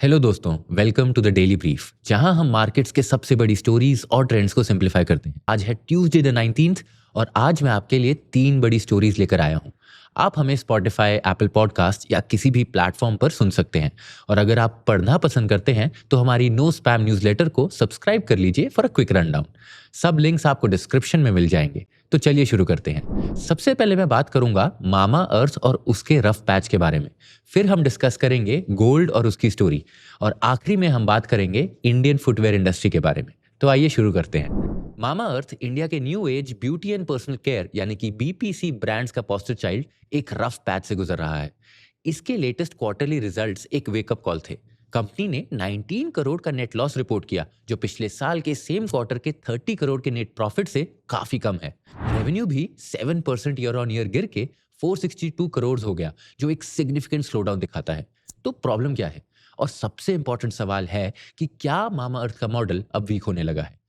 Hello दोस्तों, welcome to the daily brief, जहां हम मार्केट्स के सबसे बड़ी स्टोरीज और ट्रेंड्स को सिंपलीफाई करते हैं। आज है ट्यूसडे द 19th और आज मैं आपके लिए 3 बड़ी स्टोरीज लेकर आया हूं। आप हमें स्पॉटिफाई, एप्पल पॉडकास्ट या किसी भी प्लेटफॉर्म पर सुन सकते हैं। और अगर आप पढ़ना पसंद करते हैं तो हमारी नो स्पैम न्यूज़लेटर को सब्सक्राइब कर लीजिए फॉर अ क्विक रनडाउन। सब लिंक्स आपको डिस्क्रिप्शन में मिल जाएंगे। तो चलिए शुरू करते हैं। सबसे पहले मैं बात करूंगा मामा अर्थ और उसके रफ पैच के बारे में। फिर हम डिस्कस करेंगे गोल्ड और उसकी स्टोरी। और आखिरी में हम बात करेंगे इंडियन फुटवेयर इंडस्ट्री के बारे में। तो आइए शुरू करते हैं। मामा अर्थ इंडिया के new age beauty and personal care यानी कि बीपीसी ब्रांड्स का पोस्टर चाइल्ड एक रफ पैच से गुजर रहा है। इसके लेटेस्ट क्वार्टरली रिजल्ट्स एक वेकअप कॉल थे। कंपनी ने 19 करोड़ का नेट लॉस रिपोर्ट किया, जो पिछले साल के सेम क्वार्टर के 30 करोड़ के नेट प्रॉफिट से काफी कम है। रेवेन्यू भी 7% ईयर ऑन ईयर गिर के 462 करोड़ हो गया, जो एक सिग्निफिकेंट स्लोडाउन दिखाता है। तो प्रॉब्लम क्या है? और सबसे इंपॉर्टेंट सवाल है कि क्या मामा अर्थ का मॉडल अब वीक होने लगा है?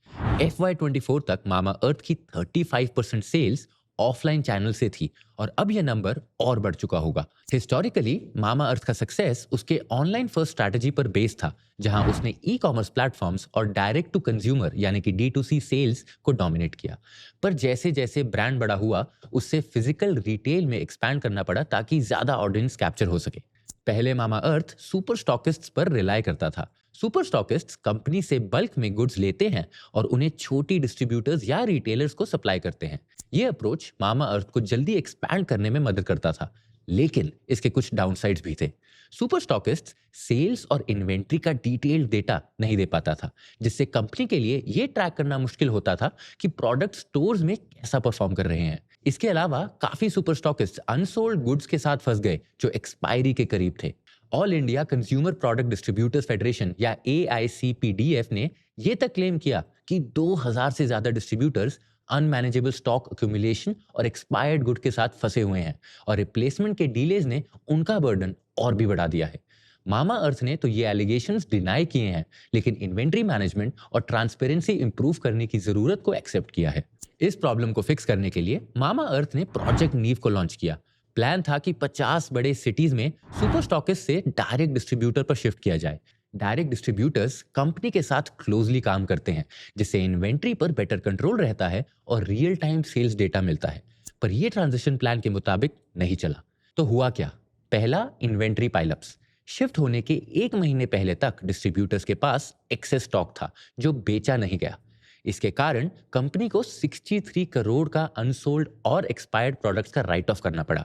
FY24 तक मामा अर्थ की 35% सेल्स ऑफलाइन चैनल से थी और अब यह नंबर और बढ़ चुका होगा। हिस्टोरिकली मामा अर्थ का सक्सेस उसके ऑनलाइन फर्स्ट स्ट्रैटेजी पर बेस्ड था, जहां उसने ई कॉमर्स प्लेटफॉर्म्स और डायरेक्ट टू कंज्यूमर यानी कि D2C सेल्स को डोमिनेट किया। पर जैसे जैसे ब्रांड बड़ा हुआ, उससे फिजिकल रिटेल में एक्सपैंड करना पड़ा ताकि ज्यादा ऑडियंस कैप्चर हो सके। पहले मामा अर्थ सुपर स्टॉकिस्ट्स पर रिलाय करता था। सुपर स्टॉकिस्ट्स कंपनी से बल्क में गुड्स लेते हैं और उन्हें छोटी डिस्ट्रीब्यूटर्स या रिटेलर्स को सप्लाई करते हैं। यह अप्रोच मामा अर्थ को जल्दी एक्सपैंड करने में मदद करता था, लेकिन इसके कुछ डाउनसाइड्स भी थे। सुपर स्टॉकिस्ट सेल्स और इन्वेंट्री का डिटेल्ड डेटा नहीं दे पाता था, जिससे कंपनी के लिए यह ट्रैक करना मुश्किल होता था कि प्रोडक्ट स्टोर्स में कैसा परफॉर्म कर रहे हैं। इसके अलावा काफी सुपर स्टॉकिस्ट अनसोल्ड गुड्स के साथ फंस गए जो एक्सपायरी के करीब थे। All India consumer product distributors federation या AICPDF ने यह तक क्लेम किया कि 2000 से ज्यादा डिस्ट्रीब्यूटर्स अनमैनेजेबल स्टॉक अक्यूमुलेशन और एक्सपायर्ड गुड के साथ फंसे हुए हैं और रिप्लेसमेंट के डीलेज ने उनका बर्डन और भी बढ़ा दिया है। मामा अर्थ ने तो ये एलिगेशंस डिनाई किए हैं, लेकिन इन्वेंट्री मैनेजमेंट और ट्रांसपेरेंसी इंप्रूव करने की जरूरत को एक्सेप्ट किया है। इस प्रॉब्लम को फिक्स करने के लिए मामा अर्थ ने प्रोजेक्ट नीव को लॉन्च किया। प्लान था कि 50 बड़े सिटीज में सुपर स्टॉकिस्ट से डायरेक्ट डिस्ट्रीब्यूटर पर शिफ्ट किया जाए। डायरेक्ट डिस्ट्रीब्यूटर्स कंपनी के साथ क्लोजली काम करते हैं, जिससे इन्वेंट्री पर बेटर कंट्रोल रहता है और रियल टाइम सेल्स डेटा मिलता है। पर यह ट्रांजिशन प्लान के मुताबिक नहीं चला। तो हुआ क्या? पहला, इन्वेंट्री पाइलअप्स। शिफ्ट होने के 1 महीने पहले तक डिस्ट्रीब्यूटर्स के पास एक्सेस स्टॉक था जो बेचा नहीं गया। इसके कारण कंपनी को 63 करोड़ का अनसोल्ड और एक्सपायर्ड प्रोडक्ट्स का राइट ऑफ करना पड़ा।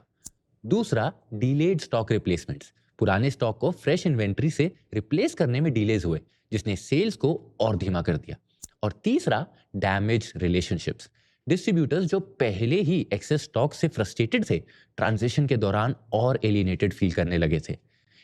दूसरा, डिलेड स्टॉक रिप्लेसमेंट्स। पुराने स्टॉक को फ्रेश इन्वेंट्री से रिप्लेस करने में डिलेज हुए, जिसने सेल्स को और धीमा कर दिया। और तीसरा, डैमेज रिलेशनशिप्स। डिस्ट्रीब्यूटर्स जो पहले ही एक्सेस स्टॉक से फ्रस्ट्रेटेड थे, ट्रांजिशन के दौरान और एलिनेटेड फील करने लगे थे।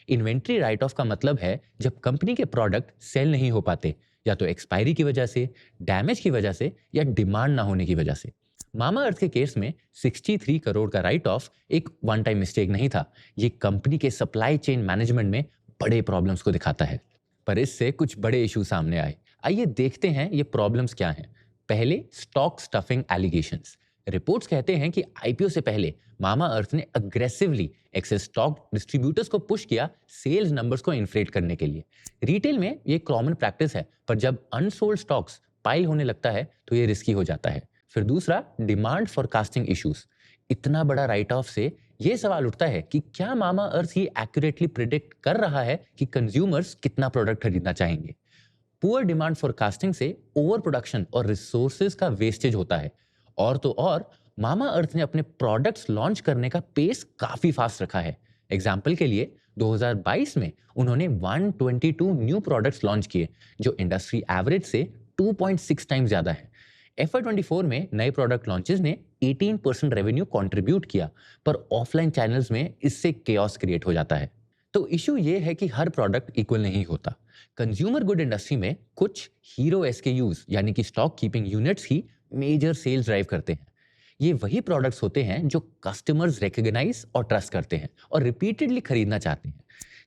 इन्वेंट्री राइट ऑफ का मतलब है जब कंपनी के प्रोडक्ट सेल नहीं हो पाते, या तो एक्सपायरी की वजह से, डैमेज की वजह से या डिमांड ना होने की वजह से। मामा अर्थ के केस में 63 करोड़ का राइट ऑफ एक वन टाइम मिस्टेक नहीं था। ये कंपनी के सप्लाई चेन मैनेजमेंट में बड़े प्रॉब्लम्स को दिखाता है। पर इससे कुछ बड़े इशू सामने आए। आइए देखते हैं ये प्रॉब्लम्स क्या हैं। पहले, स्टॉक स्टफिंग एलिगेशंस। रिपोर्ट्स कहते हैं कि IPO से पहले मामा अर्थ ने अग्रेसिवली एक्सेस स्टॉक डिस्ट्रीब्यूटर्स को पुश किया सेल्स नंबर्स को इन्फ्लेट करने के लिए। रिटेल में ये कॉमन प्रैक्टिस है, पर जब अनसोल्ड स्टॉक्स पाइल होने लगता है तो ये रिस्की हो जाता है। फिर दूसरा, डिमांड फोरकास्टिंग इश्यूज। इतना बड़ा राइट ऑफ से ये सवाल उठता है कि क्या मामा अर्थ ये एक्यूरेटली प्रिडिक्ट कर रहा है कि कंज्यूमर्स कितना प्रोडक्ट खरीदना चाहेंगे? पुअर डिमांड फोरकास्टिंग से ओवर प्रोडक्शन और रिसोर्सेज का वेस्टेज होता है। और तो और, मामा अर्थ ने अपने प्रोडक्ट्स लॉन्च करने का पेस काफी फास्ट रखा है। एग्जाम्पल के लिए 2022 में उन्होंने 122 न्यू प्रोडक्ट्स लॉन्च किए, जो इंडस्ट्री एवरेज से 2.6 टाइम्स ज्यादा है। FY24 में नए प्रोडक्ट लॉन्चेस ने 18% रेवेन्यू कंट्रीब्यूट किया, पर ऑफलाइन चैनल्स में इससे केओस क्रिएट हो जाता है। तो इशू ये है कि हर प्रोडक्ट इक्वल नहीं होता। कंज्यूमर गुड इंडस्ट्री में कुछ हीरो SKUs यानी कि स्टॉक कीपिंग यूनिट्स ही मेजर सेल्स ड्राइव करते हैं। ये वही प्रोडक्ट्स होते हैं जो कस्टमर्स रिकॉग्नाइज और ट्रस्ट करते हैं और रिपीटेडली खरीदना चाहते हैं।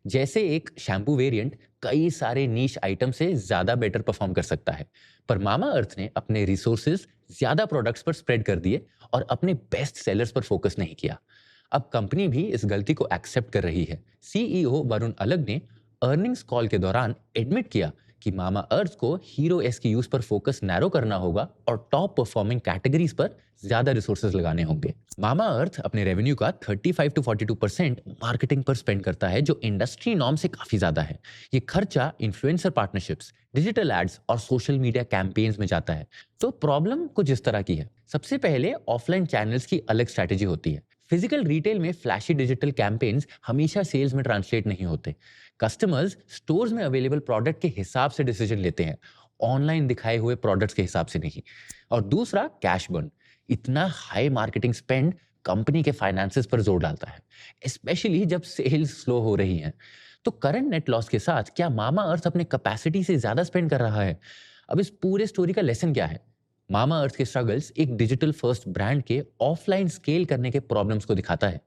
जैसे एक शैम्पू वेरिएंट कई सारे नीश आइटम से ज्यादा बेटर परफॉर्म कर सकता है, पर मामा अर्थ ने अपने रिसोर्सेज ज्यादा प्रोडक्ट्स पर स्प्रेड कर दिए और अपने बेस्ट सेलर्स पर फोकस नहीं किया। अब कंपनी भी इस गलती को एक्सेप्ट कर रही है। CEO वरुण अलग ने अर्निंग्स कॉल के दौरान एडमिट किया कि मामा अर्थ को हीरो एस की यूज पर फोकस नैरो करना होगा और टॉप परफॉर्मिंग कैटेगरीज पर ज्यादा रिसोर्सेज लगाने होंगे। मामा अर्थ अपने रेवेन्यू का 35 to 42% मार्केटिंग पर स्पेंड करता है, जो इंडस्ट्री नॉर्म से काफी ज्यादा है। ये खर्चा इन्फ्लुएंसर पार्टनरशिप्स, डिजिटल एड्स और सोशल मीडिया कैंपेन्स में जाता है। तो प्रॉब्लम कुछ इस तरह की है। सबसे पहले ऑफलाइन चैनल्स की अलग स्ट्रैटेजी होती है। फिजिकल रिटेल में फ्लैशी डिजिटल कैंपेन्स हमेशा सेल्स में ट्रांसलेट नहीं होते। कस्टमर्स स्टोर्स में अवेलेबल प्रोडक्ट के हिसाब से डिसीजन लेते हैं, ऑनलाइन दिखाए हुए प्रोडक्ट्स के हिसाब से नहीं। और दूसरा, कैश बर्न। इतना हाई मार्केटिंग स्पेंड कंपनी के फाइनेंसेस पर जोर डालता है, स्पेशली जब सेल्स स्लो हो रही हैं। तो करंट नेट लॉस के साथ क्या मामा अर्थ अपने कैपेसिटी से ज्यादा स्पेंड कर रहा है? अब इस पूरे स्टोरी का लेसन क्या है? मामा अर्थ के स्ट्रगल्स एक डिजिटल फर्स्ट ब्रांड के ऑफलाइन स्केल करने के प्रॉब्लम्स को दिखाता है।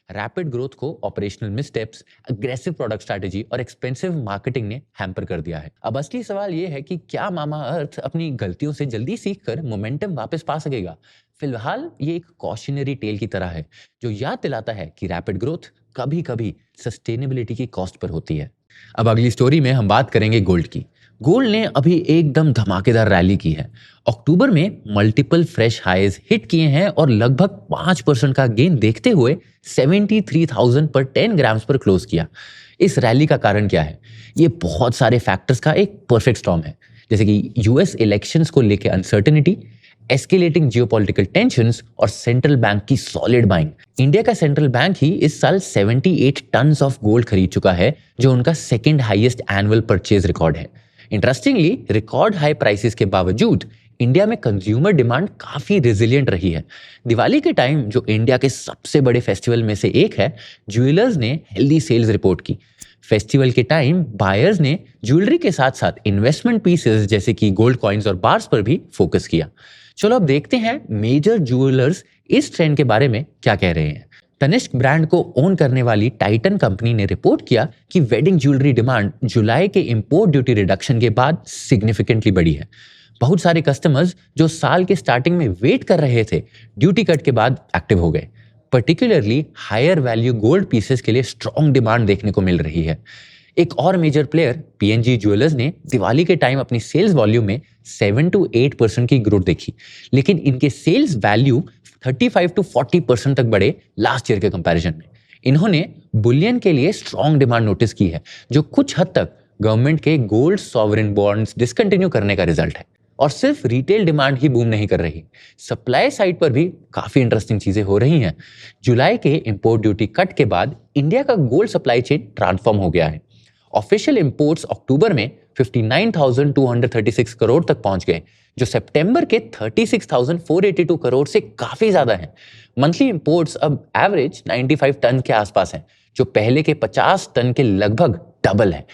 रैपिड ग्रोथ को ऑपरेशनल मिसस्टेप्स, अग्रेसिव प्रोडक्ट स्ट्रैटेजी और एक्सपेंसिव मार्केटिंग ने हैम्पर कर दिया है। अब असली सवाल यह है कि क्या मामा अर्थ अपनी गलतियों से जल्दी सीखकर मोमेंटम वापस पा सकेगा? फिलहाल ये एक कॉशनरी टेल की तरह है, जो याद दिलाता है कि रैपिड ग्रोथ कभी कभी सस्टेनेबिलिटी की कॉस्ट पर होती है। अब अगली स्टोरी में हम बात करेंगे गोल्ड की। गोल्ड ने अभी एकदम धमाकेदार रैली की है। अक्टूबर में मल्टीपल फ्रेश हाईज हिट किए हैं और लगभग 5% का गेन देखते हुए 73,000 पर 10 ग्राम्स पर क्लोज किया। इस रैली का कारण क्या है? ये बहुत सारे फैक्टर्स का एक परफेक्ट स्टॉर्म है, जैसे कि यूएस इलेक्शंस को लेकर अनसर्टेनिटी, एस्केलेटिंग जियोपॉलिटिकल टेंशंस और सेंट्रल बैंक की सॉलिड बाइंग। इंडिया का सेंट्रल बैंक ही इस साल 78 टन ऑफ गोल्ड खरीद चुका है, जो उनका second highest annual purchase record है। इंटरेस्टिंगली, रिकॉर्ड हाई प्राइसेस के बावजूद इंडिया में कंज्यूमर डिमांड काफी रेजिलिएंट रही है। दिवाली के टाइम, जो इंडिया के सबसे बड़े फेस्टिवल में से एक है, ज्वेलर्स ने हेल्दी सेल्स रिपोर्ट की। फेस्टिवल के टाइम बायर्स ने ज्वेलरी के साथ साथ इन्वेस्टमेंट पीसेस जैसे कि गोल्ड कॉइन्स और बार्स पर भी फोकस किया। चलो अब देखते हैं मेजर ज्वेलर्स इस ट्रेंड के बारे में क्या कह रहे हैं। तनिष्क ब्रांड को ओन करने वाली टाइटन कंपनी ने रिपोर्ट किया कि वेडिंग ज्वेलरी डिमांड जुलाई के इंपोर्ट ड्यूटी रिडक्शन के बाद सिग्निफिकेंटली बढ़ी है। बहुत सारे कस्टमर्स जो साल के स्टार्टिंग में वेट कर रहे थे, ड्यूटी कट के बाद एक्टिव हो गए। Particularly higher value gold pieces के लिए स्ट्रॉन्ग डिमांड देखने को मिल रही है। एक और मेजर प्लेयर पीएनजी ज्वेलर्स ने दिवाली के टाइम अपनी सेल्स वॉल्यूम में 7 to 8% की ग्रोथ देखी, लेकिन इनके सेल्स वैल्यू 35 to 40% तक बढ़े लास्ट ईयर के कंपैरिजन में। इन्होंने बुलियन के लिए स्ट्रॉन्ग डिमांड नोटिस की है, जो कुछ हद तक गवर्नमेंट के गोल्ड सॉवरेन बॉन्ड्स डिसकंटिन्यू करने का रिजल्ट है। और सिर्फ रिटेल डिमांड ही बूम नहीं कर रही, सप्लाई साइड पर भी काफी इंटरेस्टिंग चीजें हो रही हैं। जुलाई के इंपोर्ट ड्यूटी कट के बाद इंडिया का गोल्ड सप्लाई चेन ट्रांसफॉर्म हो गया है। ऑफिशियल इंपोर्ट्स अक्टूबर में 59,236 करोड़ तक पहुंच गए, जो सितंबर के 36,482 करोड़ से काफी ज्यादा है। मंथली इंपोर्ट्स अब एवरेज 95 टन के आसपास हैं, जो पहले के 50 टन के लगभग डबल है।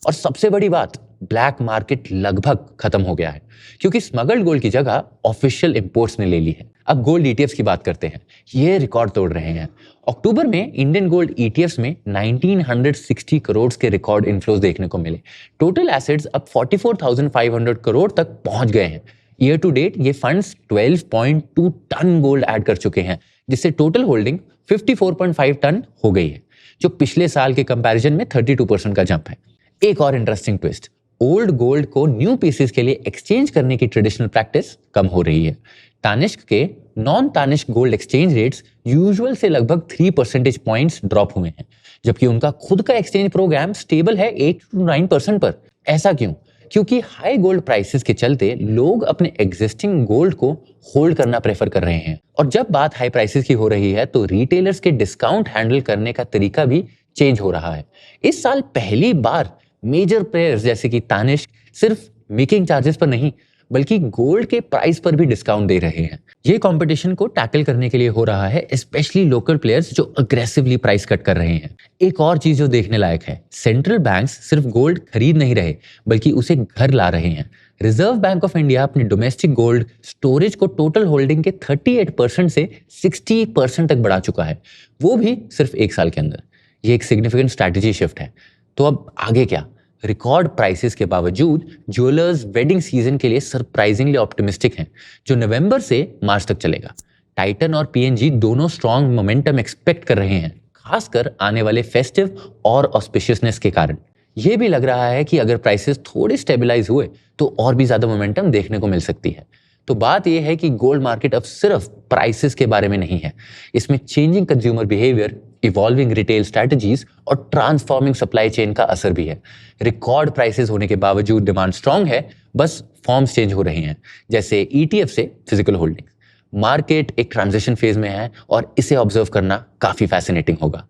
और सबसे बड़ी बात, ब्लैक मार्केट लगभग खत्म हो गया है, क्योंकि स्मगल्ड गोल्ड की जगह ऑफिशियल इंपोर्ट्स ने ले ली है। अब गोल्ड ईटीएफ्स की बात करते हैं। ये रिकॉर्ड तोड़ रहे हैं। अक्टूबर में इंडियन गोल्ड ईटीएफ्स में 1960 करोड़ के रिकॉर्ड इनफ्लोज देखने को मिले। टोटल एसेट्स अब 44,500 करोड़ तक पहुंच गए हैं। ईयर टू डेट ये फंड्स 12.2 टन गोल्ड ऐड कर चुके हैं, जिससे टोटल होल्डिंग 54.5 टन हो गई है, जो पिछले साल के कंपैरिजन में 32% का जंप है। एक और इंटरेस्टिंग ट्विस्ट, ओल्ड गोल्ड को न्यू पीसेस के लिए एक्सचेंज करने की ट्रेडिशनल प्रैक्टिस कम हो रही है। तानिष्क के non Tanishq gold exchange rates usual से लगभग 3 परसेंटेज पॉइंट्स ड्रॉप हुए हैं, जबकि उनका खुद का एक्सचेंज प्रोग्राम स्टेबल है 8 to 9% पर। ऐसा क्यों? क्योंकि हाई गोल्ड प्राइसेस के चलते लोग अपने एग्जिस्टिंग गोल्ड को होल्ड करना प्रेफर कर रहे हैं। और जब बात हाई प्राइसेस की हो रही है, तो रिटेलर्स के डिस्काउंट हैंडल करने का तरीका भी चेंज हो रहा है। इस साल पहली बार मेजर प्लेयर्स जैसे कि तानिष्क सिर्फ मेकिंग चार्जेस पर नहीं, बल्कि गोल्ड के प्राइस पर भी डिस्काउंट दे रहे हैं। ये कंपटीशन को टैकल करने के लिए हो रहा है, स्पेशली लोकल प्लेयर्स जो अग्रेसिवली प्राइस कट कर रहे हैं। एक और चीज जो देखने लायक है, सेंट्रल बैंक्स सिर्फ गोल्ड खरीद नहीं रहे, बल्कि उसे घर ला रहे हैं। रिजर्व बैंक ऑफ इंडिया अपने डोमेस्टिक गोल्ड स्टोरेज को टोटल होल्डिंग के 38% से 60% तक बढ़ा चुका है, वो भी सिर्फ एक साल के अंदर। ये एक सिग्निफिकेंट स्ट्रैटेजी शिफ्ट है। तो अब आगे क्या? रिकॉर्ड प्राइसेस के बावजूद ज्वेलर्स वेडिंग सीजन के लिए सरप्राइजिंगली ऑप्टिमिस्टिक हैं, जो नवंबर से मार्च तक चलेगा। टाइटन और पीएनजी दोनों स्ट्रॉन्ग मोमेंटम एक्सपेक्ट कर रहे हैं, खासकर आने वाले फेस्टिव और ऑस्पिशियसनेस के कारण। ये भी लग रहा है कि अगर प्राइसेस थोड़े स्टेबलाइज हुए तो और भी ज्यादा मोमेंटम देखने को मिल सकती है। तो बात यह है कि गोल्ड मार्केट अब सिर्फ प्राइसेस के बारे में नहीं है, इसमें changing consumer behaviour, evolving retail strategies और ट्रांसफॉर्मिंग सप्लाई चेन का असर भी है। रिकॉर्ड प्राइसेस होने के बावजूद डिमांड स्ट्रांग है, बस फॉर्म्स चेंज हो रहे हैं, जैसे ETF से फिजिकल होल्डिंग। मार्केट एक ट्रांजिशन फेज में है और इसे ऑब्जर्व करना काफी फैसिनेटिंग होगा।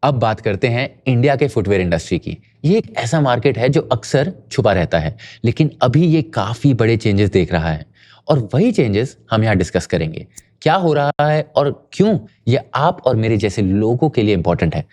अब बात करते हैं इंडिया के फुटवेयर इंडस्ट्री की। ये एक ऐसा मार्केट है जो अक्सर छुपा रहता है, लेकिन अभी ये काफी बड़े चेंजेस देख रहा है और वही चेंजेस हम यहाँ डिस्कस करेंगे। क्या हो रहा है और क्यों ये आप और मेरे जैसे लोगों के लिए इंपॉर्टेंट है।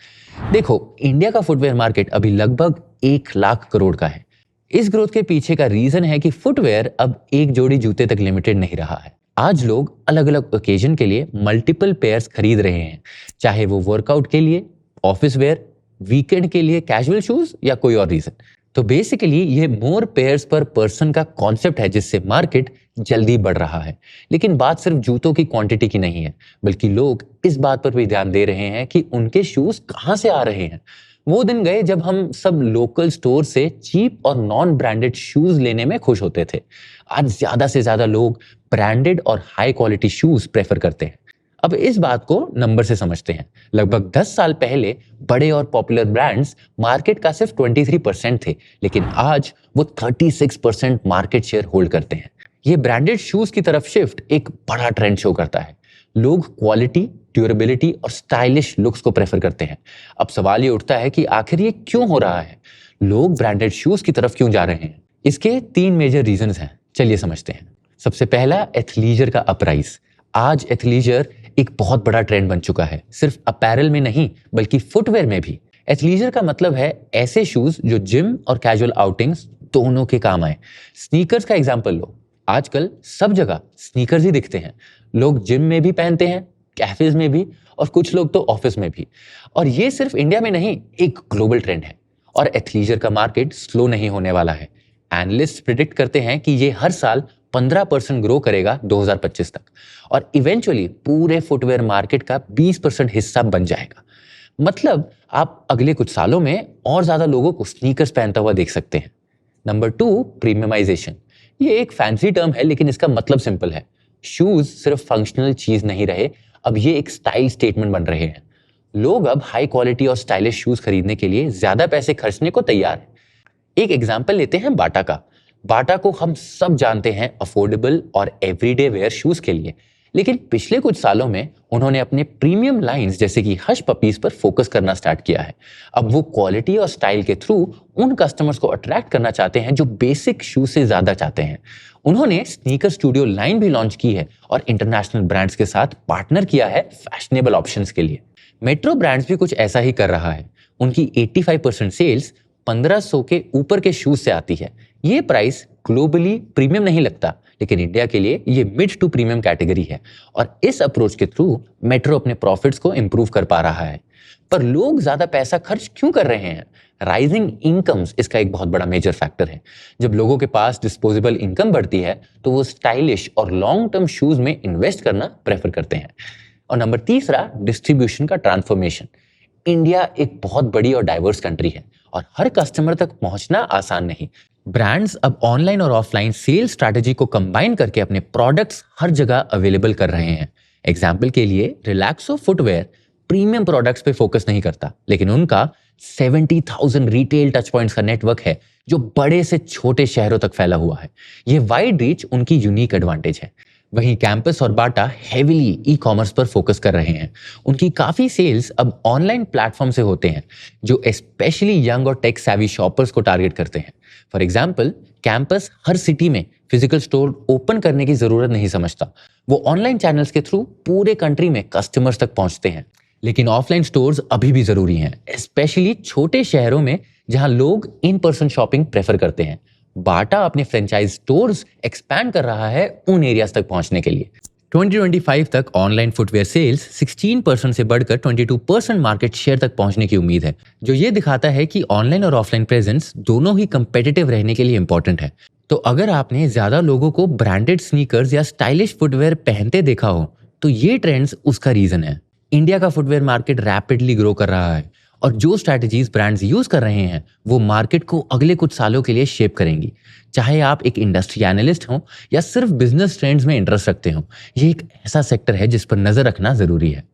देखो, इंडिया का फुटवेयर मार्केट अभी लगभग 1 लाख करोड़ का है। इस ग्रोथ के पीछे का रीजन है कि फुटवेयर अब एक जोड़ी जूते तक लिमिटेड नहीं रहा है। आज लोग अलग अलग ओकेजन के लिए मल्टीपल पेयर्स खरीद रहे हैं, चाहे वो वर्कआउट के लिए, ऑफिस वेयर, वीकेंड के लिए कैजुअल शूज या कोई और रीजन। तो बेसिकली ये मोर पेयर्स पर पर्सन का कॉन्सेप्ट है जिससे मार्केट जल्दी बढ़ रहा है। लेकिन बात सिर्फ जूतों की क्वांटिटी की नहीं है, बल्कि लोग इस बात पर भी ध्यान दे रहे हैं कि उनके शूज कहां से आ रहे हैं। वो दिन गए जब हम सब लोकल स्टोर से चीप और नॉन ब्रांडेड शूज लेने में खुश होते थे। आज ज्यादा से ज्यादा लोग ब्रांडेड और हाई क्वालिटी शूज प्रेफर करते हैं। अब इस बात को नंबर से समझते हैं। लगभग 10 साल पहले बड़े और पॉपुलर ब्रांड्स मार्केट का सिर्फ 23% थे, लेकिन आज वो 36% मार्केट शेयर होल्ड करते हैं। ये ब्रांडेड शूज की तरफ शिफ्ट एक बड़ा ट्रेंड शो करता है। लोग क्वालिटी, ड्यूरेबिलिटी और स्टाइलिश लुक्स को प्रेफर करते हैं। अब सवाल ये उठता है कि आखिर ये क्यों हो रहा है? लोग ब्रांडेड शूज की तरफ क्यों जा रहे हैं? इसके 3 मेजर रीजंस हैं, चलिए समझते हैं। सबसे पहला, एथलीजर का अपराइज। आज एथलीजर एक बहुत बड़ा ट्रेंड बन चुका है, सिर्फ अपैरल में नहीं बल्कि फुटवेयर में भी। एथलीजर का मतलब है ऐसे शूज जो जिम और कैजुअल आउटिंग्स दोनों के काम आए। स्नीकर्स का एग्जांपल लो, आजकल सब जगह स्नीकर्स ही दिखते हैं। लोग जिम में भी पहनते हैं, कैफेज में भी, और कुछ लोग तो ऑफिस में भी। और ये सिर्फ इंडिया में नहीं, एक ग्लोबल ट्रेंड है। और एथलीजर का मार्केट स्लो नहीं होने वाला है। एनालिस्ट प्रिडिक्ट करते हैं कि ये हर साल 15% ग्रो करेगा 2025 तक, और इवेंचुअली पूरे फुटवेयर मार्केट का 20% हिस्सा बन जाएगा। मतलब आप अगले कुछ सालों में और ज्यादा लोगों को स्नीकर्स पहनता हुआ देख सकते हैं। Number 2, premiumisation. ये एक फैंसी टर्म है, लेकिन इसका मतलब सिंपल है। शूज सिर्फ फंक्शनल चीज नहीं रहे, अब ये एक स्टाइल स्टेटमेंट बन रहे हैं। लोग अब हाई क्वालिटी और स्टाइलिश शूज खरीदने के लिए ज्यादा पैसे खर्चने को तैयार हैं। एक एग्जाम्पल लेते हैं बाटा का। बाटा को हम सब जानते हैं अफोर्डेबल और एवरीडे वेयर शूज के लिए, लेकिन पिछले कुछ सालों में उन्होंने अपने प्रीमियम लाइंस जैसे कि हश पपीज पर फोकस करना स्टार्ट किया है। अब वो क्वालिटी और स्टाइल के थ्रू उन कस्टमर्स को अट्रैक्ट करना चाहते हैं जो बेसिक शूज से ज्यादा चाहते हैं। उन्होंने स्नीकर स्टूडियो लाइन भी लॉन्च की है और इंटरनेशनल ब्रांड्स के साथ पार्टनर किया है फैशनेबल ऑप्शंस के लिए। मेट्रो ब्रांड्स भी कुछ ऐसा ही कर रहा है। उनकी 85% सेल्स 1500 के ऊपर के शूज से आती है। ये प्राइस ग्लोबली प्रीमियम नहीं लगता, लेकिन इंडिया के लिए ये मिड टू प्रीमियम कैटेगरी है, और इस अप्रोच के थ्रू मेट्रो अपने प्रॉफिट्स को इंप्रूव कर पा रहा है। पर लोग ज्यादा पैसा खर्च क्यों कर रहे हैं? राइजिंग इनकम्स इसका एक बहुत बड़ा मेजर फैक्टर है। जब लोगों के पास डिस्पोजेबल इनकम बढ़ती है तो वो स्टाइलिश और लॉन्ग टर्म शूज में इन्वेस्ट करना प्रेफर करते हैं। और नंबर 3, डिस्ट्रीब्यूशन का ट्रांसफॉर्मेशन। इंडिया एक बहुत बड़ी और डाइवर्स कंट्री है और हर कस्टमर तक पहुंचना आसान नहीं। ब्रांड्स अब ऑनलाइन और ऑफलाइन सेल स्ट्रैटेजी को कंबाइन करके अपने प्रोडक्ट्स हर जगह अवेलेबल कर रहे हैं। एग्जाम्पल के लिए रिलैक्सो फुटवेयर प्रीमियम प्रोडक्ट्स पे फोकस नहीं करता, लेकिन उनका 70,000 रिटेल टच पॉइंट्स का नेटवर्क है जो बड़े से छोटे शहरों तक फैला हुआ है। ये वाइड रीच उनकी यूनिक एडवांटेज है। वहीं कैंपस और बाटा हेविली ई कॉमर्स पर फोकस कर रहे हैं। उनकी काफी सेल्स अब ऑनलाइन प्लेटफॉर्म से होते हैं जो स्पेशली यंग और टेक सैवी शॉपर्स को टारगेट करते हैं। For example, campus her city में फिजिकल स्टोर ओपन करने की जरूरत नहीं समझता। वो ऑनलाइन चैनल्स के थ्रू पूरे कंट्री में कस्टमर्स तक पहुंचते हैं। लेकिन ऑफलाइन स्टोर्स अभी भी जरूरी हैं, स्पेशली छोटे शहरों में जहां लोग इन पर्सन शॉपिंग प्रेफर करते हैं। बाटा अपने फ्रेंचाइज स्टोर्स एक्सपैंड कर रहा है उन एरियाज तक पहुंचने के लिए। 2025 तक ऑनलाइन फुटवेयर सेल्स 16% से बढ़कर 22% मार्केट शेयर तक पहुंचने की उम्मीद है, जो ये दिखाता है कि ऑनलाइन और ऑफलाइन प्रेजेंस दोनों ही कंपेटिटिव रहने के लिए इंपॉर्टेंट है। तो अगर आपने ज्यादा लोगों को ब्रांडेड स्नीकर्स या स्टाइलिश फुटवेयर पहनते देखा हो, तो ये ट्रेंड्स उसका रीजन है। इंडिया का फुटवेयर मार्केट रैपिडली ग्रो कर रहा है और जो स्ट्रैटेजीज ब्रांड्स यूज कर रहे हैं वो मार्केट को अगले कुछ सालों के लिए शेप करेंगी। चाहे आप एक इंडस्ट्री एनालिस्ट हो या सिर्फ बिजनेस ट्रेंड्स में इंटरेस्ट रखते हो, ये एक ऐसा सेक्टर है जिस पर नजर रखना जरूरी है।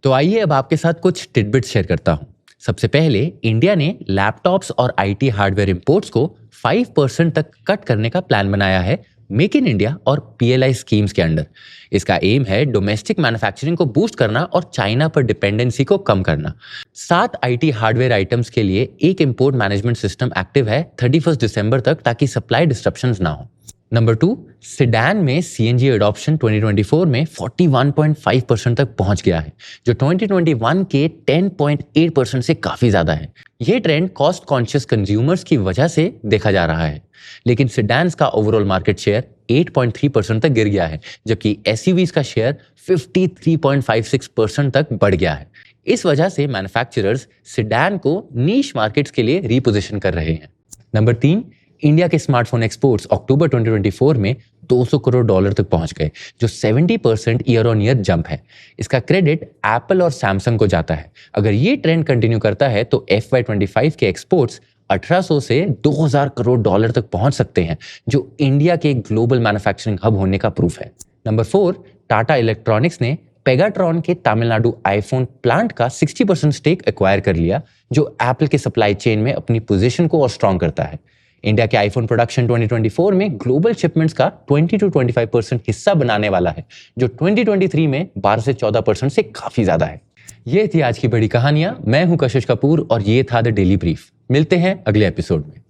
तो आइए अब आपके साथ कुछ टिडबिट्स शेयर करता हूं। सबसे पहले, इंडिया ने लैपटॉप्स और आईटी हार्डवेयर इंपोर्ट्स को 5% तक कट करने का प्लान बनाया है मेक इन इंडिया और पीएलआई स्कीम्स के अंडर। इसका एम है डोमेस्टिक मैन्युफैक्चरिंग को बूस्ट करना और चाइना पर डिपेंडेंसी को कम करना। 7 आईटी हार्डवेयर आइटम्स के लिए एक इंपोर्ट मैनेजमेंट सिस्टम एक्टिव है 31 दिसंबर तक, ताकि सप्लाई डिस्ट्रप्शंस ना हो। नंबर 2, सेडान में सीएनजी एडॉप्शन 2024 में 41.5% तक पहुंच गया है, जो 2021 के 10.8% से काफी ज्यादा है। यह ट्रेंड कॉस्ट कॉन्शियस कंज्यूमर्स की वजह से देखा जा रहा है, लेकिन सेडान्स का ओवरऑल मार्केट शेयर 8.3% तक गिर गया है, जबकि एसयूवीज का शेयर 53.56% तक बढ़ गया है। इस वजह से मैन्युफैक्चरर्स सेडान को नीश मार्केट्स के लिए रीपोजिशन कर रहे हैं। नंबर 3, इंडिया के स्मार्टफोन एक्सपोर्ट्स अक्टूबर 2024 में $200 करोड़ तक पहुंच गए, जो 70% ईयर ऑन ईयर जंप है। इसका क्रेडिट एप्पल और सैमसंग को जाता है। अगर ये ट्रेंड कंटिन्यू करता है तो FY25 के एक्सपोर्ट्स 1800 से 2000 करोड़ तक पहुंच सकते हैं, जो इंडिया के ग्लोबल मैन्युफैक्चरिंग हब होने का प्रूफ है। नंबर 4, टाटा इलेक्ट्रॉनिक्स ने पेगाट्रॉन के तमिलनाडु आईफोन प्लांट का 60% स्टेक एक्वायर कर लिया, जो एप्पल के सप्लाई चेन में अपनी पोजीशन को और स्ट्रॉन्ग करता है। इंडिया के आईफोन प्रोडक्शन 2024 में ग्लोबल शिपमेंट्स का 20 to 25% हिस्सा बनाने वाला है, जो 2023 में 12 से 14% से काफी ज्यादा है। ये थी आज की बड़ी कहानियां। मैं हूं कशिश कपूर और ये था द डेली ब्रीफ। मिलते हैं अगले एपिसोड में।